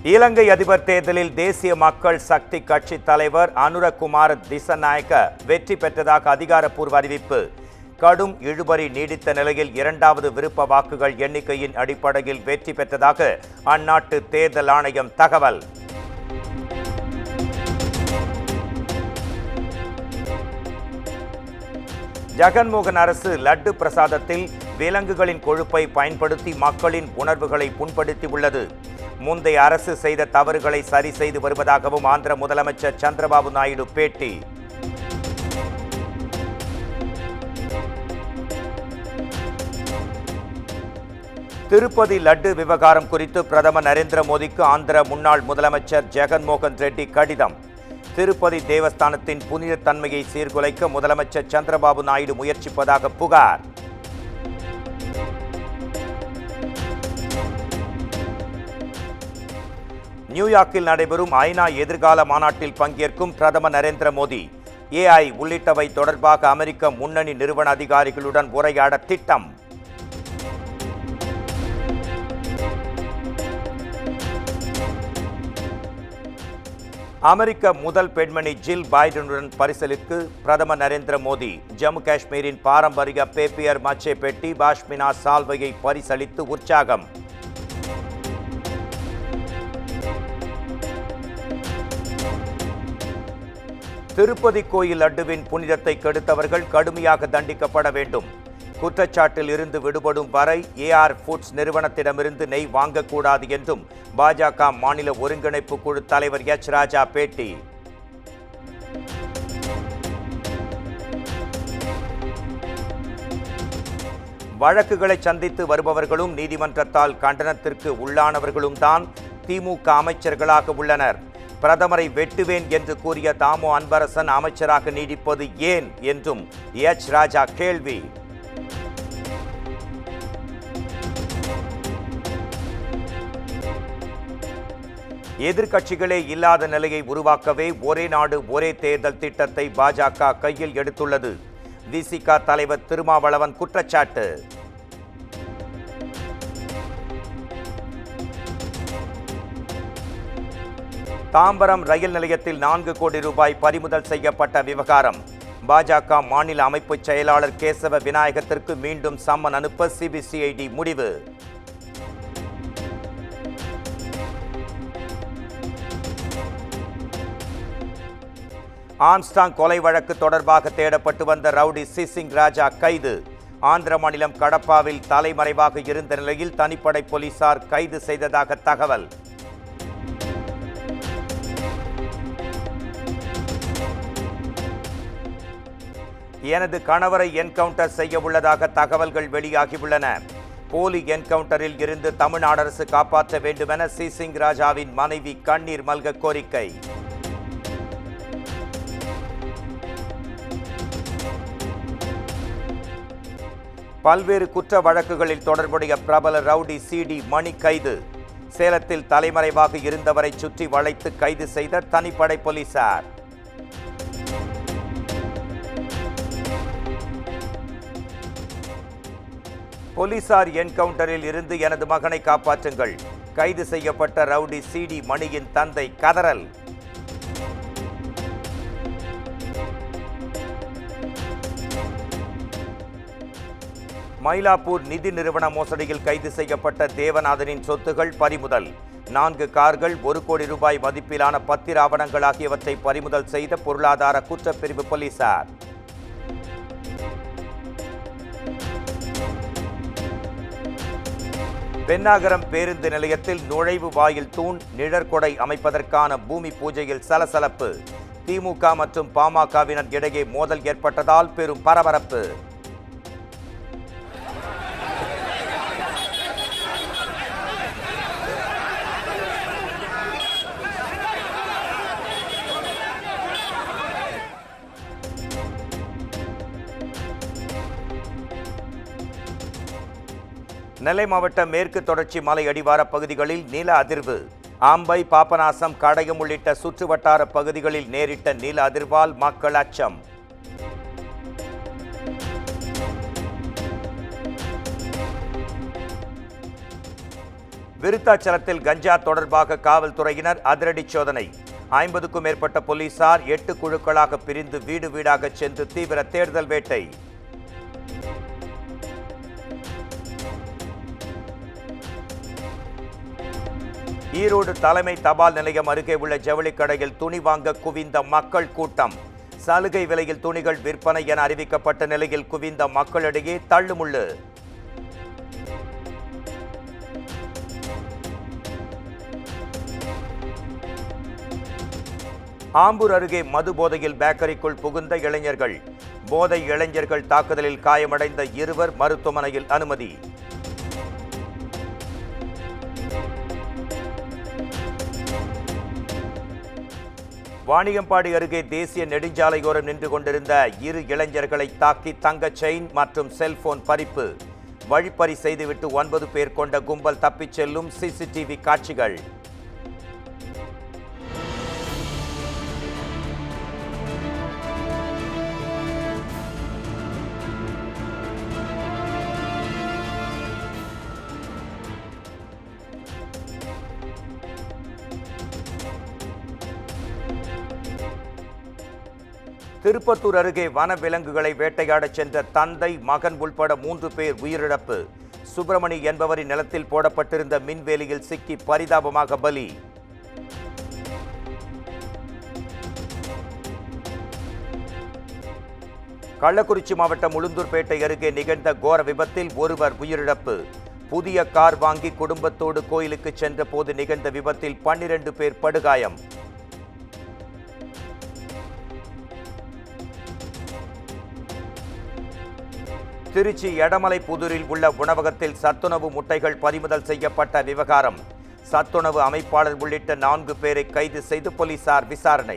இலங்கை அதிபர் தேர்தலில் தேசிய மக்கள் சக்தி கட்சி தலைவர் அனுரகுமார திசநாயக்க வெற்றி பெற்றதாக அதிகாரப்பூர்வ அறிவிப்பு. கடும் இழுபறி நீடித்த நிலையில் இரண்டாவது விருப்ப வாக்குகள் எண்ணிக்கையின் அடிப்படையில் வெற்றி பெற்றதாக அந்நாட்டு தேர்தல் ஆணையம் தகவல். ஜெகன்மோகன் அரசு லட்டு பிரசாதத்தில் விலங்குகளின் கொழுப்பை பயன்படுத்தி மக்களின் உணர்வுகளை புண்படுத்தியுள்ளது. முந்தைய அரசு செய்த தவறுகளை சரி செய்து வருவதாகவும் ஆந்திர முதலமைச்சர் சந்திரபாபு நாயுடு பேட்டி. திருப்பதி லட்டு விவகாரம் குறித்து பிரதமர் நரேந்திர மோடிக்கு ஆந்திர முன்னாள் முதலமைச்சர் ஜெகன்மோகன் ரெட்டி கடிதம். திருப்பதி தேவஸ்தானத்தின் புனித தன்மையை சீர்குலைக்க முதலமைச்சர் சந்திரபாபு நாயுடு முயற்சிப்பதாக புகார். நியூயார்க்கில் நடைபெறும் ஐநா எதிர்கால மாநாட்டில் பங்கேற்கும் பிரதமர் நரேந்திர மோடி ஏஐ உள்ளிட்டவை தொடர்பாக அமெரிக்க முன்னணி நிறுவன அதிகாரிகளுடன் உரையாட திட்டம். அமெரிக்க முதல் பெண்மணி ஜில் பைடனுடன் பரிசலுக்கு பிரதமர் நரேந்திர மோடி ஜம்மு காஷ்மீரின் பாரம்பரிய பேப்பியர் மச்சே பெட்டி பாஷ்மினா சால்வையை பரிசளித்து உற்சாகம். திருப்பதி கோயில் லட்டுவின் புனிதத்தை கெடுத்தவர்கள் கடுமையாக தண்டிக்கப்பட வேண்டும். குற்றச்சாட்டில் இருந்து விடுபடும் வரை ஏஆர் ஃபுட்ஸ் நிறுவனத்திடமிருந்து நெய் வாங்கக்கூடாது என்றும் பாஜக மாநில ஒருங்கிணைப்பு குழு தலைவர் எச் ராஜா பேட்டி. வழக்குகளை சந்தித்து வருபவர்களும் நீதிமன்றத்தால் கண்டனத்திற்கு உள்ளானவர்களும் தான் திமுக அமைச்சர்களாக உள்ளனர். பிரதமரை வெட்டுவேன் என்று கூறிய தாமோ அன்பரசன் அமைச்சராக நீடிப்பது ஏன் என்றும் எச் ராஜா கேள்வி. எதிர்க்கட்சிகளே இல்லாத நிலையை உருவாக்கவே ஒரே நாடு ஒரே தேர்தல் திட்டத்தை பாஜக கையில் எடுத்துள்ளது. விசிக தலைவர் திருமாவளவன் குற்றச்சாட்டு. தாம்பரம் ரயில் நிலையத்தில் 4 கோடி ரூபாய் பறிமுதல் செய்யப்பட்ட விவகாரம். பாஜக மாநில அமைப்பு செயலாளர் கேசவ விநாயகத்திற்கு மீண்டும் சம்மன் அனுப்ப சிபிசிஐடி முடிவு. ஆம்ஸ்டாங் கொலை வழக்கு தொடர்பாக தேடப்பட்டு வந்த ரவுடி சிசிங் ராஜா கைது. ஆந்திர மாநிலம் கடப்பாவில் தலைமறைவாக இருந்த நிலையில் தனிப்படை போலீசார் கைது செய்ததாக தகவல். எனது கணவரை என்கவுண்டர் செய்ய உள்ளதாக தகவல்கள் வெளியாகியுள்ளன. போலி என்கவுண்டரில் இருந்து தமிழ்நாடு அரசு காப்பாற்ற வேண்டுமென சிசிங் ராஜாவின் மனைவி கண்ணீர் மல்க கோரிக்கை. பல்வேறு குற்ற வழக்குகளில் தொடர்புடைய பிரபல ரவுடி சிடி மணி கைது. சேலத்தில் தலைமறைவாக இருந்தவரை சுற்றி வளைத்து கைது செய்த தனிப்படை போலீசார். போலீசார் என்கவுண்டரில் இருந்து எனது மகனை காப்பாற்றுங்கள். கைது செய்யப்பட்ட ரவுடி சிடி மணியின் தந்தை கதறல். மயிலாப்பூர் நிதி நிறுவன மோசடியில் கைது செய்யப்பட்ட தேவநாதனின் சொத்துகள் பறிமுதல். 4 கார்கள் 1 கோடி ரூபாய் மதிப்பிலான பத்திர ஆவணங்கள் ஆகியவற்றை பறிமுதல் செய்த பொருளாதார குற்றப்பிரிவு போலீசார். பென்னாகரம் பேருந்து நிலையத்தில் நுழைவு வாயில் தூண் நிழற்கொடை அமைப்பதற்கான பூமி பூஜையில் சலசலப்பு. திமுக மற்றும் பாமகவினர் இடையே மோதல் ஏற்பட்டதால் பெரும் பரபரப்பு. நெல்லை மாவட்ட மேற்கு தொடர்ச்சி மலை அடிவார பகுதிகளில் நில அதிர்வு. ஆம்பை, பாபநாசம், கடையம் உள்ளிட்ட சுற்றுவட்டார பகுதிகளில் நேரிட்ட நில அதிர்வால் மக்கள் அச்சம். விருத்தாச்சலத்தில் கஞ்சா தொடர்பாக காவல்துறையினர் அதிரடி சோதனை. 50க்கும் மேற்பட்ட போலீசார் 8 குழுக்களாக பிரிந்து வீடு வீடாக சென்று தீவிர தேடுதல் வேட்டை. ஈரோடு தலைமை தபால் நிலையம் அருகே உள்ள ஜவுளி கடையில் துணி வாங்க குவிந்த மக்கள் கூட்டம். சலுகை விலையில் துணிகள் விற்பனை என அறிவிக்கப்பட்ட நிலையில் குவிந்த மக்களிடையே தள்ளுமுள்ளு. ஆம்பூர் அருகே மது போதையில் பேக்கரிக்குள் புகுந்த இளைஞர்கள். போதை இளைஞர்கள் தாக்குதலில் காயமடைந்த 2 மருத்துவமனையில் அனுமதி. வாணியம்பாடி அருகே தேசிய நெடுஞ்சாலையோரம் நின்று கொண்டிருந்த 2 இளைஞர்களை தாக்கி தங்க செயின் மற்றும் செல்போன் பறிப்பு. வழிப்பறி செய்துவிட்டு 9 பேர் கொண்ட கும்பல் தப்பிச் செல்லும் சிசிடிவி காட்சிகள். திருப்பத்தூர் அருகே வனவிலங்குகளை வேட்டையாடச் சென்ற தந்தை மகன் உள்பட 3 பேர் உயிரிழப்பு. சுப்பிரமணி என்பவரின் நிலத்தில் போடப்பட்டிருந்த மின்வேலியில் சிக்கி பரிதாபமாக பலி. கள்ளக்குறிச்சி மாவட்டம் உளுந்தூர்பேட்டை அருகே நிகழ்ந்த கோர விபத்தில் 1 உயிரிழப்பு. புதிய கார் வாங்கி குடும்பத்தோடு கோயிலுக்கு சென்ற போது நிகழ்ந்த விபத்தில் 12 பேர் படுகாயம். திருச்சி எடமலைப்புதூரில் உள்ள உணவகத்தில் சத்துணவு முட்டைகள் பறிமுதல் செய்யப்பட்ட விவகாரம். சத்துணவு அமைப்பாளர் உள்ளிட்ட 4 பேரை கைது செய்து போலீசார் விசாரணை.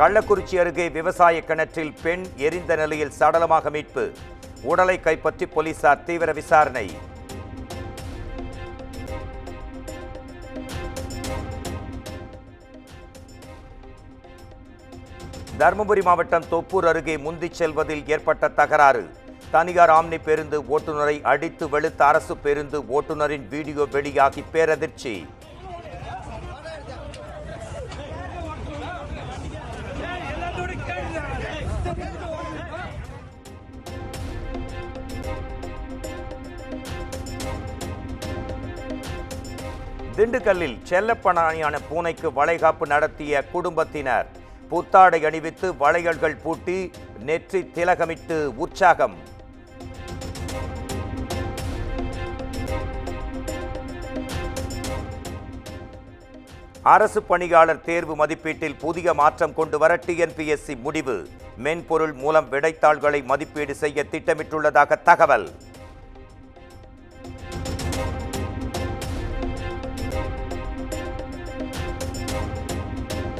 கள்ளக்குறிச்சி அருகே விவசாய கிணற்றில் பெண் எரிந்த நிலையில் சடலமாக மீட்பு. உடலை கைப்பற்றி போலீசார் தீவிர விசாரணை. தருமபுரி மாவட்டம் தொப்பூர் அருகே முந்திச் செல்வதில் ஏற்பட்ட தகராறு. தனியார் ஆம்னி பேருந்து ஓட்டுநரை அடித்து வெளுத்த அரசு பேருந்து ஓட்டுநரின் வீடியோ வெளியாகி பேரதிர்ச்சி. திண்டுக்கல்லில் செல்லப்பனாயான பூனைக்கு வளைகாப்பு நடத்திய குடும்பத்தினர். புத்தாடை அணிவித்து வளையல்கள் பூட்டி நெற்றி திலகமிட்டு உற்சாகம். அரசு பணியாளர் தேர்வு மதிப்பீட்டில் புதிய மாற்றம் கொண்டு வர டிஎன்பிஎஸ்சி முடிவு. மென்பொருள் மூலம் விடைத்தாள்களை மதிப்பீடு செய்ய திட்டமிட்டுள்ளதாக தகவல்.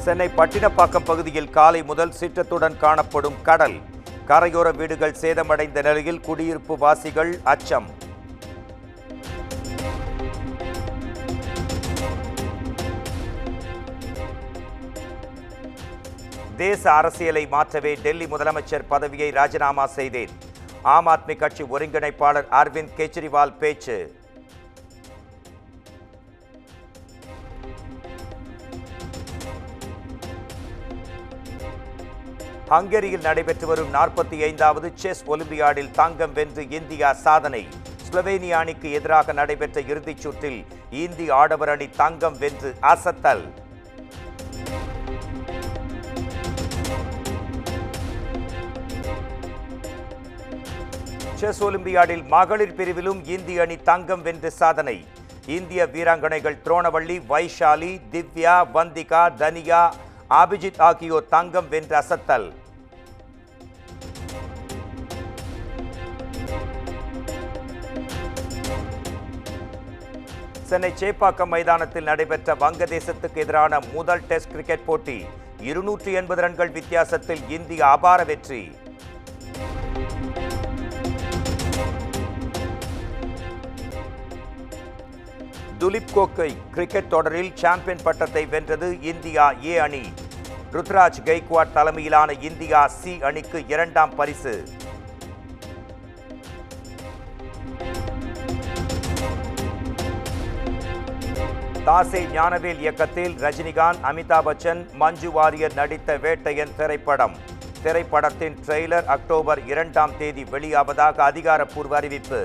சென்னை பட்டினப்பாக்கம் பகுதியில் காலை முதல் சீற்றத்துடன் காணப்படும் கடல். கரையோர வீடுகள் சேதமடைந்த நிலையில் குடியிருப்பு வாசிகள் அச்சம். தேச அரசியலை மாற்றவே டெல்லி முதலமைச்சர் பதவியை ராஜினாமா செய்தேன். ஆம் ஆத்மி கட்சி ஒருங்கிணைப்பாளர் அரவிந்த் கெஜ்ரிவால் பேச்சு. ஹங்கேரியில் நடைபெற்று வரும் 45வது செஸ் ஒலிம்பியாடில் தங்கம் வென்று இந்தியா சாதனை. ஸ்லோவேனியா அணிக்கு எதிராக நடைபெற்ற இறுதிச் சுற்றில் இந்திய ஆடவர் அணி தங்கம் வென்று அசத்தல். செஸ் ஒலிம்பியாடில் மகளிர் பிரிவிலும் இந்திய அணி தங்கம் வென்று சாதனை. இந்திய வீராங்கனைகள் துரோணவள்ளி, வைஷாலி, திவ்யா, வந்திகா, தனியா, அபிஜித் ஆகியோர் தங்கம் வென்று அசத்தல். சென்னை சேப்பாக்கம் மைதானத்தில் நடைபெற்ற வங்கதேசத்துக்கு எதிரான முதல் டெஸ்ட் கிரிக்கெட் போட்டி 280 ரன்கள் வித்தியாசத்தில் இந்தியா அபார வெற்றி. துலீப் கோகை கிரிக்கெட் தொடரில் சாம்பியன் பட்டத்தை வென்றது இந்தியா ஏ அணி. ருத்ராஜ் கெய்க்வாட் தலைமையிலான இந்தியா சி அணிக்கு 2ஆம் பரிசு. தாசே ஞானவேல் இயக்கத்தில் ரஜினிகாந்த், அமிதாப் பச்சன், மஞ்சு வாரியர் நடித்த வேட்டையன் திரைப்படம். திரைப்படத்தின் ட்ரெய்லர் அக்டோபர் 2ஆம் தேதி வெளியாவதாக அதிகாரப்பூர்வ அறிவிப்பு.